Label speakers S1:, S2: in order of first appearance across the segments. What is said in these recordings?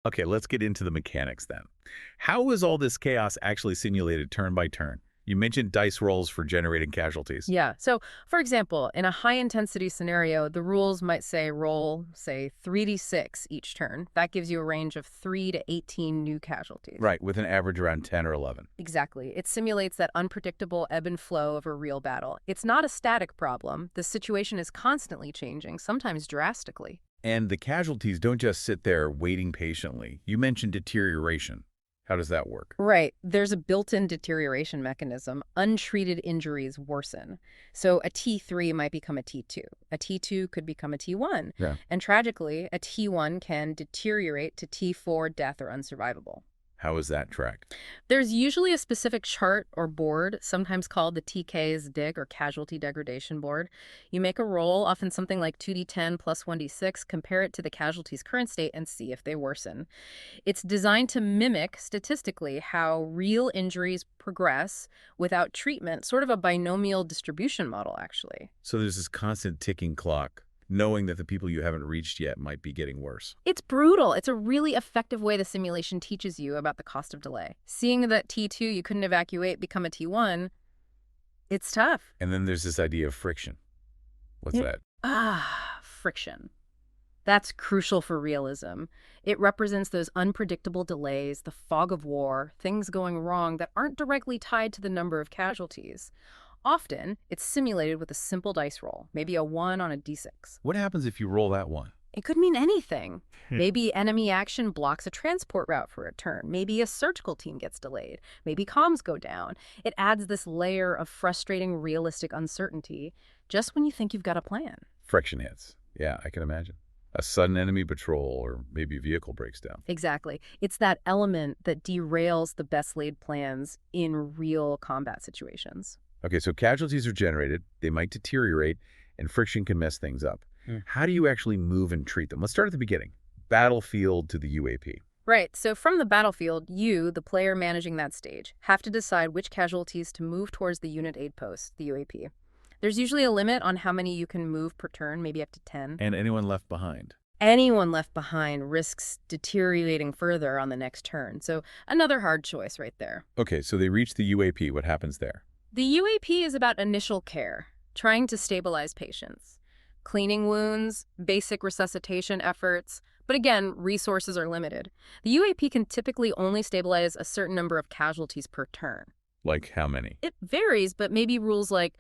S1: Okay, let's get into the mechanics then. How is all this chaos actually simulated turn by turn? You mentioned dice rolls for generating casualties.
S2: Yeah. So, for example, in a high intensity scenario, the rules might say roll, say, 3d6 each turn. That gives you a range of 3 to 18 new casualties.
S1: Right, with an average around 10 or 11.
S2: Exactly. It simulates that unpredictable ebb and flow of a real battle. It's not a static problem. The situation is constantly changing, sometimes drastically.
S1: And the casualties don't just sit there waiting patiently. You mentioned deterioration. How does that work?
S2: Right. There's a built-in deterioration mechanism. Untreated injuries worsen. So a T3 might become a T2. A T2 could become a T1.
S1: Yeah.
S2: And tragically, a T1 can deteriorate to T4, death or unsurvivable.
S1: How is that tracked?
S2: There's usually a specific chart or board, sometimes called the TK's DIG or casualty degradation board. You make a roll, often something like 2d10 plus 1d6, compare it to the casualty's current state and see if they worsen. It's designed to mimic, statistically, how real injuries progress without treatment, sort of a binomial distribution model, actually.
S1: So there's this constant ticking clock, knowing that the people you haven't reached yet might be getting worse.
S2: It's brutal. It's a really effective way the simulation teaches you about the cost of delay. Seeing that T2 you couldn't evacuate become a T1, it's tough.
S1: And then there's this idea of friction. What's
S2: Yeah.
S1: that?
S2: Friction. That's crucial for realism. It represents those unpredictable delays, the fog of war, things going wrong that aren't directly tied to the number of casualties. Often, it's simulated with a simple dice roll, maybe a 1 on a d6.
S1: What happens if you roll that one?
S2: It could mean anything. Maybe enemy action blocks a transport route for a turn. Maybe a surgical team gets delayed. Maybe comms go down. It adds this layer of frustrating, realistic uncertainty just when you think you've got a plan.
S1: Friction hits. Yeah, I can imagine. A sudden enemy patrol or maybe a vehicle breaks down.
S2: Exactly. It's that element that derails the best laid plans in real combat situations.
S1: Okay, so casualties are generated, they might deteriorate, and friction can mess things up. How do you actually move and treat them? Let's start at the beginning. Battlefield to the UAP.
S2: Right, so from the battlefield, you, the player managing that stage, have to decide which casualties to move towards the unit aid post, the UAP. There's usually a limit on how many you can move per turn, maybe up to 10.
S1: And anyone left behind.
S2: Anyone left behind risks deteriorating further on the next turn, so another hard choice right there.
S1: Okay, so they reach the UAP. What happens there?
S2: The UAP is about initial care, trying to stabilize patients. Cleaning wounds, basic resuscitation efforts, but again, resources are limited. The UAP can typically only stabilize a certain number of casualties per turn.
S1: Like how many?
S2: It varies, but maybe rules like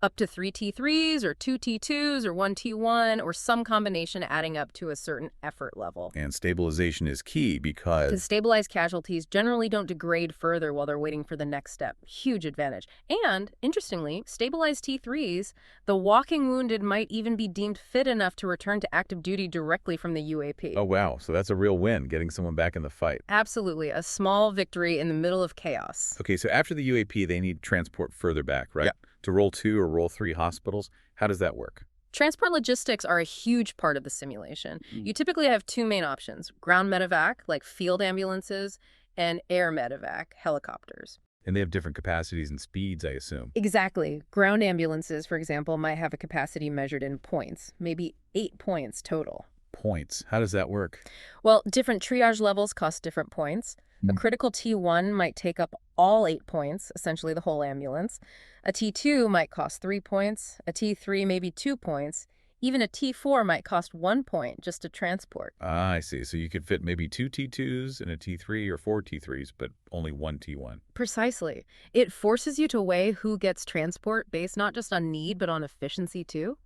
S2: up to 3 T3s or 2 T2s or 1 T1 or some combination adding up to a certain effort level.
S1: And stabilization is key
S2: Because
S1: because...
S2: stabilized casualties generally don't degrade further while they're waiting for the next step. Huge advantage. And, interestingly, stabilized T3s, the walking wounded might even be deemed fit enough to return to active duty directly from the UAP.
S1: Oh, wow. So that's a real win, getting someone back in the fight.
S2: Absolutely. A small victory in the middle of chaos.
S1: Okay, so after the UAP, they need transport further back, right?
S2: Yeah.
S1: To roll 2 or roll 3 hospitals. How does that work?
S2: Transport logistics are a huge part of the simulation. You typically have two main options: ground medevac, like field ambulances, and air medevac, helicopters.
S1: And they have different capacities and speeds, I assume.
S2: Exactly. Ground ambulances, for example, might have a capacity measured in points, maybe 8 points total.
S1: Points. How does that work?
S2: Well, different triage levels cost different points. A critical T1 might take up all 8 points, essentially the whole ambulance. A T2 might cost 3 points, a T3 maybe 2 points. Even a T4 might cost 1 point just to transport.
S1: Ah, I see. So you could fit maybe 2 T2s and a T3 or 4 T3s, but only 1 T1.
S2: Precisely. It forces you to weigh who gets transport based not just on need, but on efficiency too.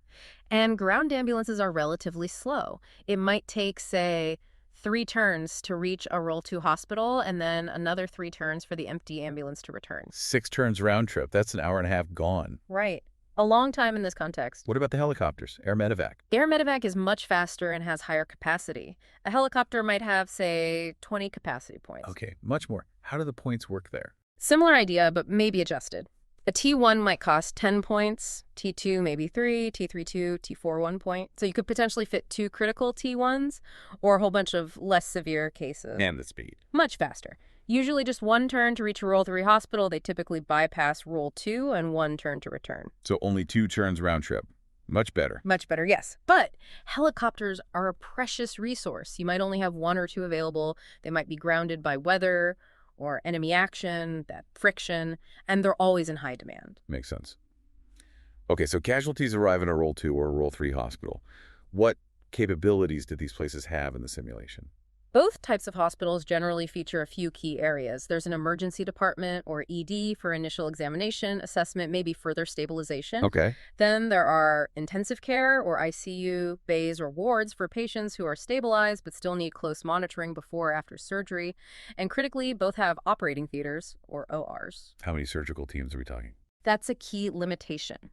S2: And ground ambulances are relatively slow. It might take, say, 3 turns to reach a Roll 2 hospital, and then another 3 turns for the empty ambulance to return.
S1: 6 turns round trip. That's an hour and a half gone.
S2: Right. A long time in this context.
S1: What about the helicopters? Air medevac.
S2: Air medevac is much faster and has higher capacity. A helicopter might have, say, 20 capacity points.
S1: Okay, much more. How do the points work there?
S2: Similar idea, but maybe adjusted. A T1 might cost 10 points, T2 maybe 3, T3 2, T4 1 point. So you could potentially fit 2 critical T1s or a whole bunch of less severe cases.
S1: And the speed.
S2: Much faster. Usually just 1 turn to reach a Roll 3 hospital. They typically bypass Roll 2 and 1 turn to return.
S1: So only 2 turns round trip. Much better.
S2: Much better, yes. But helicopters are a precious resource. You might only have one or two available. They might be grounded by weather or enemy action, that friction, and they're always in high demand.
S1: Makes sense. Okay, so casualties arrive in a Role 2 or a Role 3 hospital. What capabilities do these places have in the simulation?
S2: Both types of hospitals generally feature a few key areas. There's an emergency department, or ED, for initial examination, assessment, maybe further stabilization.
S1: Okay.
S2: Then there are intensive care, or ICU, bays or wards for patients who are stabilized but still need close monitoring before or after surgery. And critically, both have operating theaters, or ORs.
S1: How many surgical teams are we talking?
S2: That's a key limitation.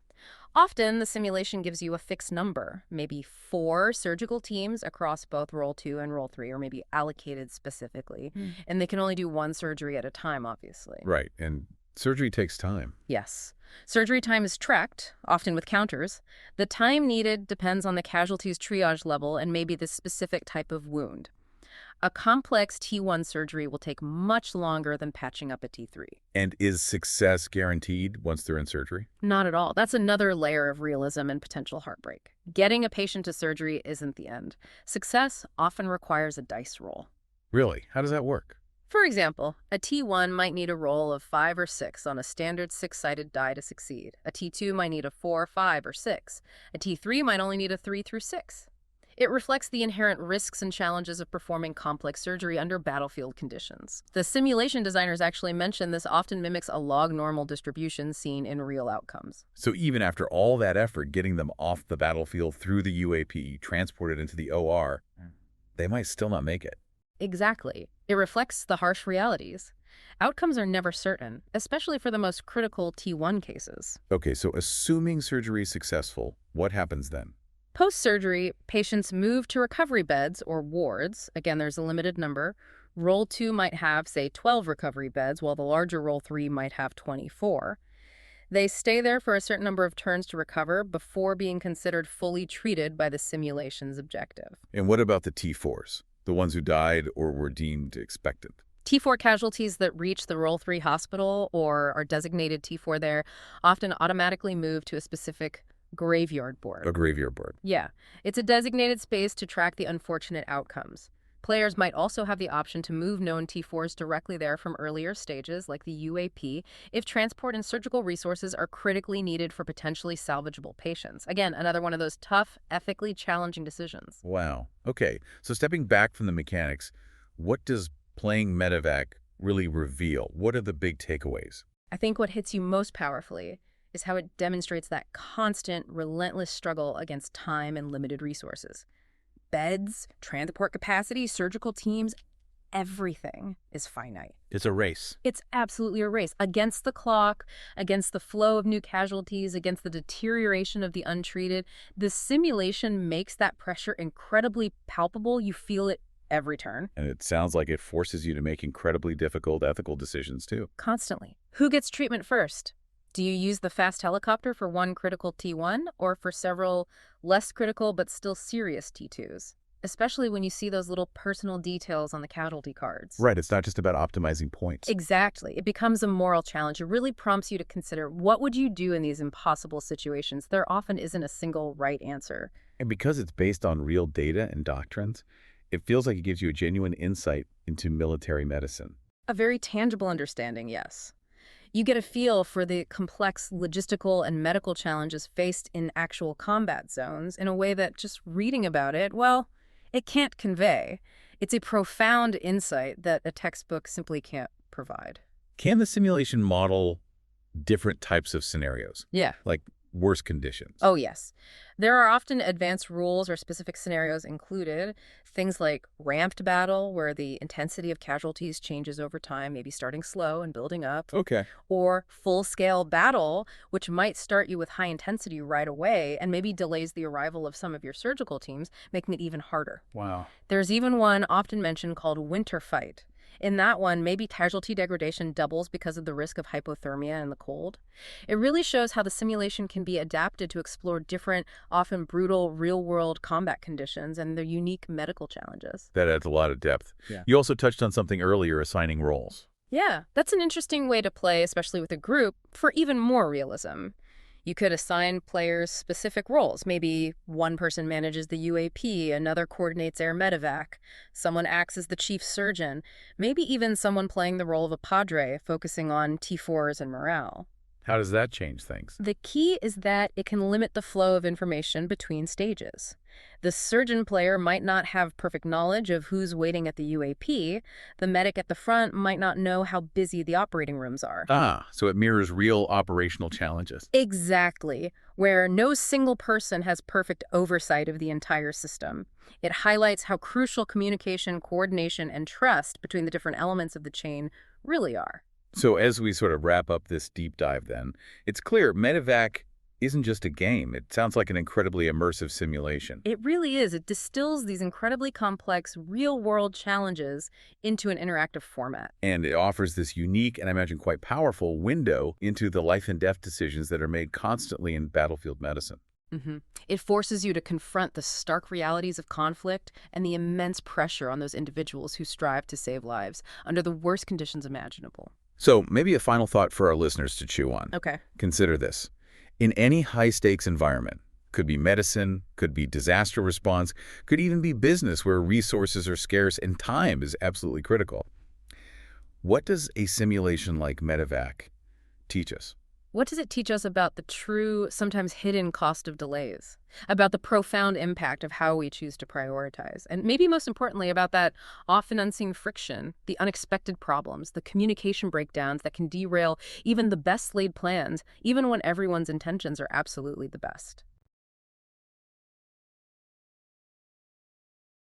S2: Often, the simulation gives you a fixed number, maybe 4 surgical teams across both Role 2 and Role 3, or maybe allocated specifically. And they can only do one surgery at a time, obviously.
S1: Right, and surgery takes time.
S2: Yes. Surgery time is tracked, often with counters. The time needed depends on the casualty's triage level and maybe the specific type of wound. A complex T1 surgery will take much longer than patching up a T3.
S1: And is success guaranteed once they're in surgery?
S2: Not at all. That's another layer of realism and potential heartbreak. Getting a patient to surgery isn't the end. Success often requires a dice roll.
S1: Really? How does that work?
S2: For example, a T1 might need a roll of 5 or 6 on a standard 6-sided die to succeed. A T2 might need a 4, 5, or 6. A T3 might only need a 3 through 6. It reflects the inherent risks and challenges of performing complex surgery under battlefield conditions. The simulation designers actually mention this often mimics a log normal distribution seen in real outcomes.
S1: So even after all that effort getting them off the battlefield through the UAP, transported into the OR, they might still not make it.
S2: Exactly. It reflects the harsh realities. Outcomes are never certain, especially for the most critical T1 cases.
S1: Okay, so assuming surgery is successful, what happens then?
S2: Post-surgery, patients move to recovery beds or wards. Again, there's a limited number. Role 2 might have, say, 12 recovery beds, while the larger Role 3 might have 24. They stay there for a certain number of turns to recover before being considered fully treated by the simulation's objective.
S1: And what about the T4s, the ones who died or were deemed expectant?
S2: T4 casualties that reach the Role 3 hospital or are designated T4 there often automatically move to a specific graveyard board.
S1: A graveyard board.
S2: Yeah, it's a designated space to track the unfortunate outcomes. Players might also have the option to move known T4s directly there from earlier stages, like the UAP, if transport and surgical resources are critically needed for potentially salvageable patients. Again, another one of those tough, ethically challenging decisions.
S1: Wow. Okay, so stepping back from the mechanics, what does playing Medevac really reveal? What are the big takeaways?
S2: I think what hits you most powerfully is how it demonstrates that constant, relentless struggle against time and limited resources. Beds, transport capacity, surgical teams, everything is finite.
S1: It's a race.
S2: It's absolutely a race against the clock, against the flow of new casualties, against the deterioration of the untreated. The simulation makes that pressure incredibly palpable. You feel it every turn.
S1: And it sounds like it forces you to make incredibly difficult ethical decisions, too.
S2: Constantly. Who gets treatment first? Do you use the fast helicopter for one critical T1 or for several less critical but still serious T2s? Especially when you see those little personal details on the casualty cards.
S1: Right, it's not just about optimizing points.
S2: Exactly. It becomes a moral challenge. It really prompts you to consider, what would you do in these impossible situations? There often isn't a single right answer.
S1: And because it's based on real data and doctrines, it feels like it gives you a genuine insight into military medicine.
S2: A very tangible understanding, yes. You get a feel for the complex logistical and medical challenges faced in actual combat zones in a way that just reading about it, well, it can't convey. It's a profound insight that a textbook simply can't provide.
S1: Can the simulation model different types of scenarios?
S2: Yeah.
S1: Like worse conditions?
S2: Oh, yes. There are often advanced rules or specific scenarios included. Things like ramped battle, where the intensity of casualties changes over time, maybe starting slow and building up.
S1: Okay.
S2: Or full-scale battle, which might start you with high intensity right away and maybe delays the arrival of some of your surgical teams, making it even harder.
S1: Wow.
S2: There's even one often mentioned called winter fight. In that one, maybe casualty degradation doubles because of the risk of hypothermia and the cold. It really shows how the simulation can be adapted to explore different, often brutal, real-world combat conditions and their unique medical challenges.
S1: That adds a lot of depth.
S2: Yeah.
S1: You also touched on something earlier, assigning roles.
S2: Yeah, that's an interesting way to play, especially with a group, for even more realism. You could assign players specific roles. Maybe one person manages the UAP, another coordinates air medevac, someone acts as the chief surgeon, maybe even someone playing the role of a padre, focusing on T4s and morale.
S1: How does that change things?
S2: The key is that it can limit the flow of information between stages. The surgeon player might not have perfect knowledge of who's waiting at the UAP. The medic at the front might not know how busy the operating rooms are.
S1: Ah, so it mirrors real operational challenges.
S2: Exactly, where no single person has perfect oversight of the entire system. It highlights how crucial communication, coordination, and trust between the different elements of the chain really are.
S1: So as we sort of wrap up this deep dive then, it's clear Medevac isn't just a game. It sounds like an incredibly immersive simulation.
S2: It really is. It distills these incredibly complex, real-world challenges into an interactive format.
S1: And it offers this unique and I imagine quite powerful window into the life and death decisions that are made constantly in battlefield medicine.
S2: It forces you to confront the stark realities of conflict and the immense pressure on those individuals who strive to save lives under the worst conditions imaginable.
S1: So maybe a final thought for our listeners to chew on.
S2: Okay.
S1: Consider this. In any high-stakes environment, could be medicine, could be disaster response, could even be business where resources are scarce and time is absolutely critical. What does a simulation like Medevac teach us?
S2: What does it teach us about the true, sometimes hidden cost of delays? About the profound impact of how we choose to prioritize? And maybe most importantly, about that often unseen friction, the unexpected problems, the communication breakdowns that can derail even the best laid plans, even when everyone's intentions are absolutely the best.